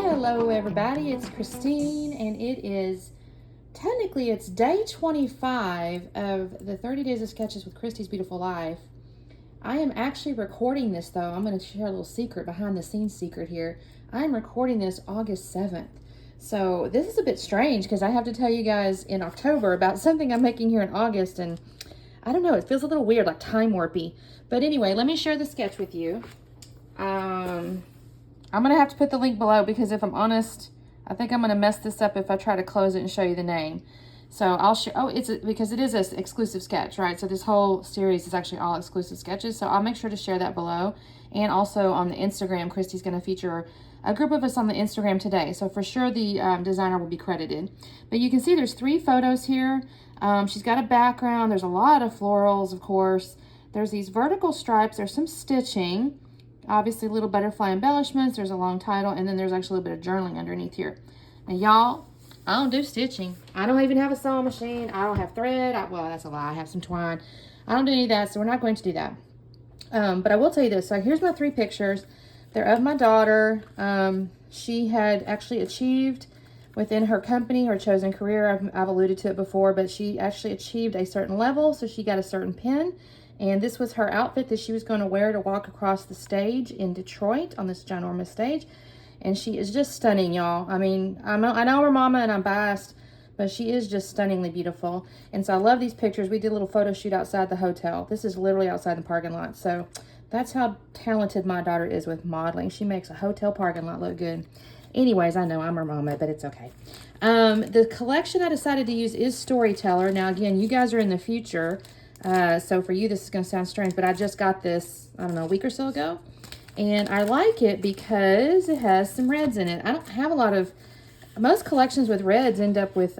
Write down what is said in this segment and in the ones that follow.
Hello everybody, it's Christine and technically it's day 25 of the 30 Days of Sketches with Christy's Beautiful Life. I am actually recording this though. I'm going to share a little secret, behind the scenes secret here. I am recording this August 7th. So this is a bit strange because I have to tell you guys in October about something I'm making here in August, and I don't know, it feels a little weird, like time warpy. But anyway, let me share the sketch with you. I'm going to have to put the link below because if I'm honest, I think I'm going to mess this up if I try to close it and show you the name. So I'll show, because it is an exclusive sketch, right? So this whole series is actually all exclusive sketches. So I'll make sure to share that below. And also on the Instagram, Christy's going to feature a group of us on the Instagram today. So for sure the designer will be credited. But you can see there's 3 photos here. She's got a background. There's a lot of florals, of course. There's these vertical stripes. There's some stitching. Obviously, little butterfly embellishments. There's a long title, and then there's actually a bit of journaling underneath here. Now, y'all, I don't do stitching. I don't even have a sewing machine. I don't have thread. Well, that's a lie. I have some twine. I don't do any of that, so we're not going to do that. But I will tell you this. So here's my 3 pictures. They're of my daughter. She had actually achieved within her company, her chosen career. I've alluded to it before, but she actually achieved a certain level, so she got a certain pin. And this was her outfit that she was going to wear to walk across the stage in Detroit on this ginormous stage. And she is just stunning, y'all. I mean, I know her mama and I'm biased, but she is just stunningly beautiful. And so I love these pictures. We did a little photo shoot outside the hotel. This is literally outside the parking lot. So that's how talented my daughter is with modeling. She makes a hotel parking lot look good. Anyways, I know I'm her mama, but it's okay. The collection I decided to use is Storyteller. Now, again, you guys are in the future. So for you, this is going to sound strange, but I just got this, I don't know, a week or so ago. And I like it because it has some reds in it. I don't have a lot of, most collections with reds end up with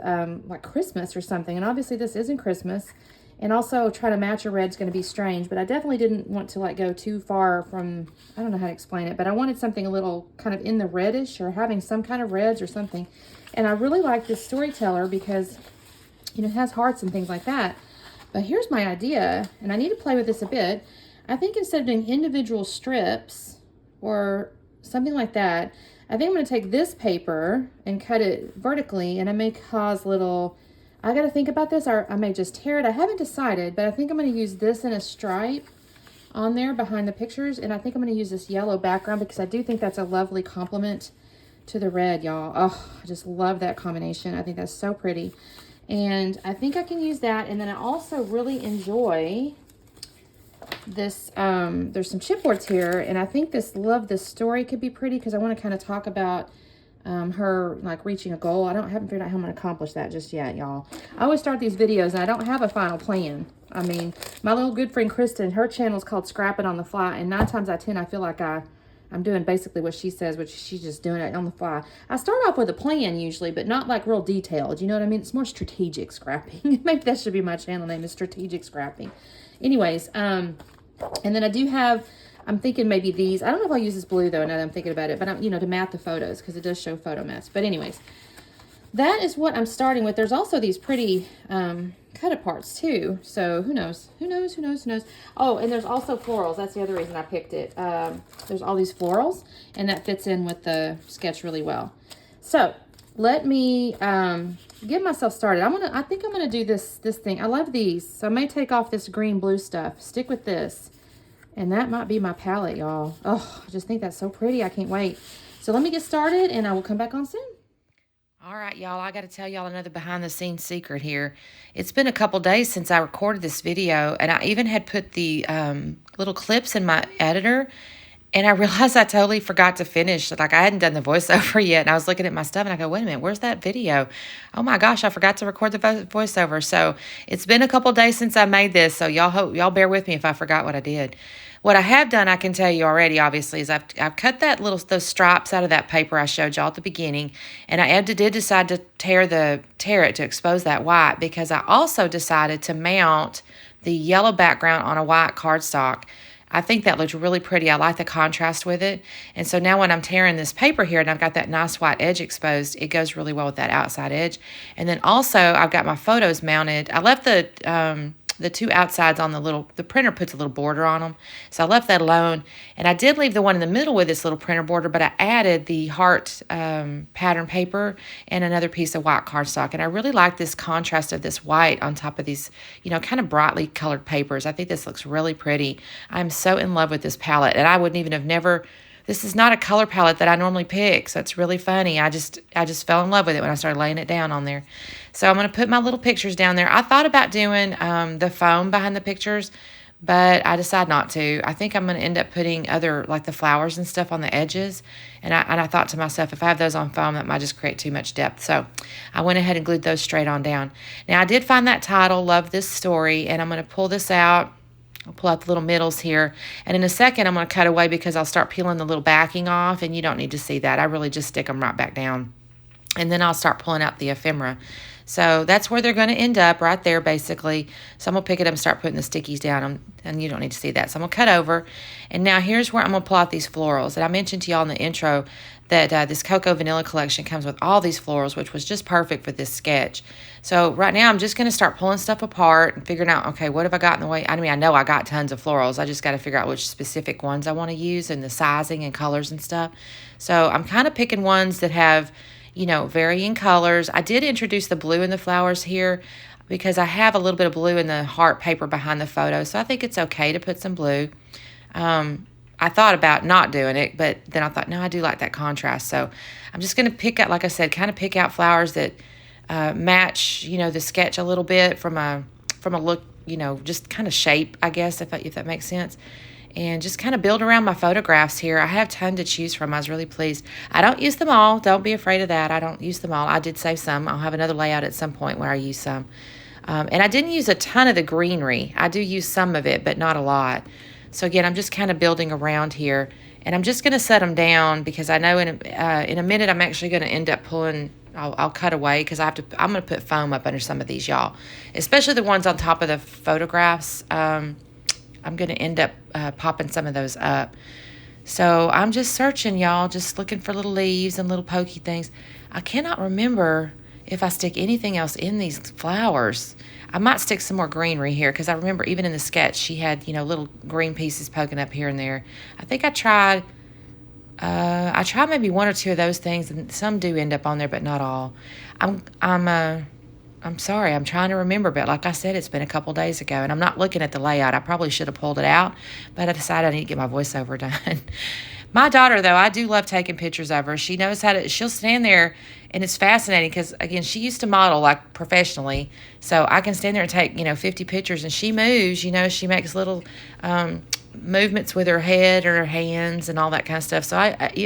like Christmas or something. And obviously this isn't Christmas. And also try to match a red is going to be strange. But I definitely didn't want to like go too far from, I don't know how to explain it. But I wanted something a little kind of in the reddish or having some kind of reds or something. And I really like this Storyteller because, you know, it has hearts and things like that. But here's my idea, and I need to play with this a bit. I think instead of doing individual strips or something like that, I think I'm going to take this paper and cut it vertically, and I may cause little, I got to think about this, or I may just tear it. I haven't decided, but I think I'm going to use this in a stripe on there behind the pictures, and I think I'm going to use this yellow background because I do think that's a lovely complement to the red, y'all. Oh, I just love that combination. I think that's so pretty. And I think I can use that. And then I also really enjoy this. There's some chipboards here. And I think this story could be pretty because I want to kind of talk about her like reaching a goal. I haven't figured out how I'm going to accomplish that just yet, y'all. I always start these videos and I don't have a final plan. I mean, my little good friend Kristen, her channel is called Scrapping on the Fly. And 9 times out of 10, I feel like I'm doing basically what she says, which she's just doing it on the fly. I start off with a plan usually, but not like real detailed. You know what I mean? It's more strategic scrapping. Maybe that should be my channel name, is Strategic Scrapping. Anyways, and then I do have, I'm thinking maybe these. I don't know if I'll use this blue though, now that I'm thinking about it, but I'm, you know, to mat the photos because it does show photo mats. But anyways, that is what I'm starting with. There's also these pretty cut aparts too. So who knows? Who knows? Oh, and there's also florals. That's the other reason I picked it. There's all these florals, and that fits in with the sketch really well. So let me get myself started. I think I'm gonna do this thing. I love these. So I may take off this green blue stuff. Stick with this. And that might be my palette, y'all. Oh, I just think that's so pretty. I can't wait. So let me get started, and I will come back on soon. All right, y'all, I got to tell y'all another behind-the-scenes secret here. It's been a couple days since I recorded this video, and I even had put the little clips in my editor, and I realized I totally forgot to finish. Like, I hadn't done the voiceover yet, and I was looking at my stuff, and I go, wait a minute, where's that video? Oh, my gosh, I forgot to record the voiceover. So it's been a couple days since I made this, so y'all bear with me if I forgot what I did. What I have done, I can tell you already, obviously, is I've cut those stripes out of that paper I showed y'all at the beginning, and I did decide to tear it to expose that white because I also decided to mount the yellow background on a white cardstock. I think that looked really pretty. I like the contrast with it, and so now when I'm tearing this paper here and I've got that nice white edge exposed, it goes really well with that outside edge. And then also I've got my photos mounted. I left the the two outsides on the printer puts a little border on them. So I left that alone. And I did leave the one in the middle with this little printer border, but I added the heart pattern paper and another piece of white cardstock. And I really like this contrast of this white on top of these, kind of brightly colored papers. I think this looks really pretty. I'm so in love with this palette, and I wouldn't even have never... This is not a color palette that I normally pick, so it's really funny. I just fell in love with it when I started laying it down on there. So I'm going to put my little pictures down there. I thought about doing the foam behind the pictures, but I decided not to. I think I'm going to end up putting other, like the flowers and stuff on the edges. And I thought to myself, if I have those on foam, that might just create too much depth. So I went ahead and glued those straight on down. Now, I did find that title, Love This Story, and I'm going to pull this out. I'll pull out the little middles here. And in a second, I'm going to cut away because I'll start peeling the little backing off, and you don't need to see that. I really just stick them right back down. And then I'll start pulling out the ephemera. So that's where they're going to end up, right there, basically. So I'm going to pick it up and start putting the stickies down, and you don't need to see that. So I'm going to cut over. And now here's where I'm going to pull out these florals. And I mentioned to y'all in the intro that this Cocoa Vanilla collection comes with all these florals, which was just perfect for this sketch. So right now I'm just going to start pulling stuff apart and figuring out, okay, what have I got in the way? I mean, I know I got tons of florals. I just got to figure out which specific ones I want to use and the sizing and colors and stuff. So I'm kind of picking ones that have, varying colors. I did introduce the blue in the flowers here because I have a little bit of blue in the heart paper behind the photo. So I think it's okay to put some blue. I thought about not doing it, but then I thought, no, I do like that contrast. So I'm just going to pick out, like I said, kind of pick out flowers that match, the sketch a little bit from a look, just kind of shape, I guess, if that makes sense. And just kind of build around my photographs here. I have a ton to choose from. I was really pleased. I don't use them all. Don't be afraid of that. I don't use them all. I did save some. I'll have another layout at some point where I use some. And I didn't use a ton of the greenery. I do use some of it, but not a lot. So again, I'm just kind of building around here, and I'm just going to set them down because I know in a minute I'm actually going to end up pulling. I'll cut away because I'm going to put foam up under some of these, y'all, especially the ones on top of the photographs. I'm going to end up popping some of those up. So I'm just searching, y'all, just looking for little leaves and little pokey things. I cannot remember if I stick anything else in these flowers. I might stick some more greenery here because I remember even in the sketch she had, little green pieces poking up here and there. I think I tried maybe one or two of those things, and some do end up on there, but not all. I'm sorry, I'm trying to remember, but like I said, it's been a couple days ago, and I'm not looking at the layout. I probably should have pulled it out, but I decided I need to get my voiceover done. My daughter, though, I do love taking pictures of her. She knows how to, she'll stand there, and it's fascinating because, again, she used to model, like, professionally, so I can stand there and take, 50 pictures, and she moves, she makes little movements with her head or her hands and all that kind of stuff. So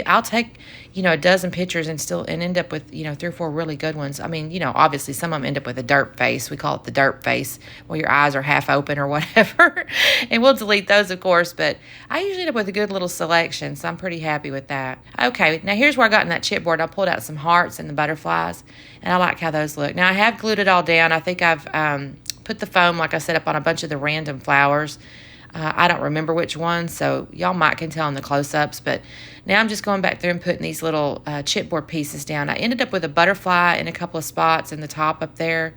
I'll take, a dozen pictures and end up with, 3 or 4 really good ones. I mean, obviously some of them end up with a derp face. We call it the derp face, where your eyes are half open or whatever. And we'll delete those, of course, but I usually end up with a good little selection, so I'm pretty happy with that. Okay, now here's where I got in that chipboard. I pulled out some hearts and the butterflies, and I like how those look. Now I have glued it all down. I think I've put the foam, like I said, up on a bunch of the random flowers. I don't remember which one, so y'all might can tell in the close-ups, but now I'm just going back through and putting these little chipboard pieces down. I ended up with a butterfly in a couple of spots in the top up there.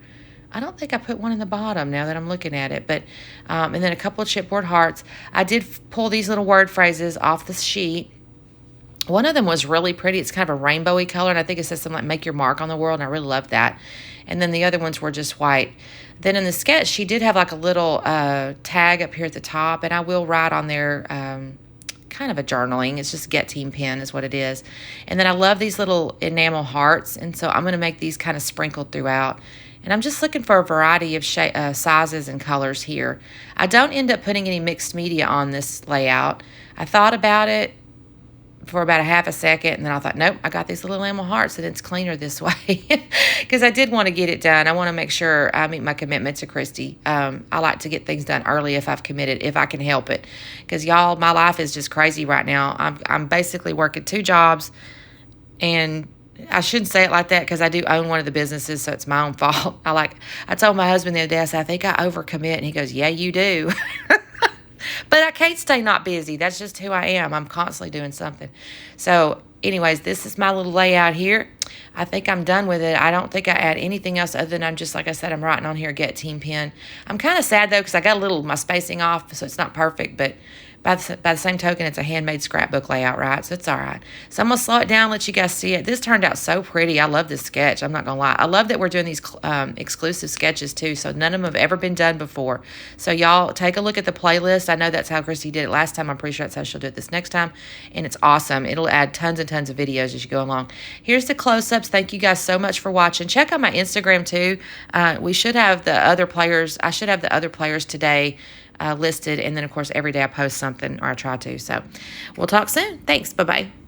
I don't think I put one in the bottom now that I'm looking at it, but and then a couple of chipboard hearts. I did pull these little word phrases off the sheet. One of them was really pretty. It's kind of a rainbowy color, and I think it says something like "Make your mark on the world," and I really loved that. And then the other ones were just white. Then in the sketch, she did have like a little tag up here at the top, and I will write on there kind of a journaling. It's just Get Team Pen is what it is. And then I love these little enamel hearts, and so I'm going to make these kind of sprinkled throughout. And I'm just looking for a variety of sizes and colors here. I don't end up putting any mixed media on this layout. I thought about it for about a half a second, and then I thought, nope, I got these little enamel hearts, and it's cleaner this way. Because I did want to get it done. I want to make sure I meet my commitment to Christy. I like to get things done early if I've committed, if I can help it. Because, y'all, my life is just crazy right now. I'm basically working 2 jobs, and I shouldn't say it like that because I do own one of the businesses, so it's my own fault. I told my husband the other day, I said, I think I overcommit, and he goes, yeah, you do. But I can't stay not busy. That's just who I am. I'm constantly doing something. So anyways, this is my little layout here. I think I'm done with it. I don't think I add anything else other than I'm just, like I said, I'm writing on here, get team pen. I'm kind of sad, though, because I got a little, my spacing off, so it's not perfect, but by the same token, it's a handmade scrapbook layout, right? So it's all right. So I'm going to slow it down, let you guys see it. This turned out so pretty. I love this sketch. I'm not going to lie. I love that we're doing these exclusive sketches, too, so none of them have ever been done before. So y'all take a look at the playlist. I know that's how Christy did it last time. I'm pretty sure that's how she'll do it this next time, and it's awesome. It'll add tons and tons of videos as you go along. Here's the close-ups. Thank you guys so much for watching. Check out my Instagram, too. We should have the other players. I should have the other players today listed, and then of course every day I post something, or I try to. So we'll talk soon. Thanks. Bye-bye.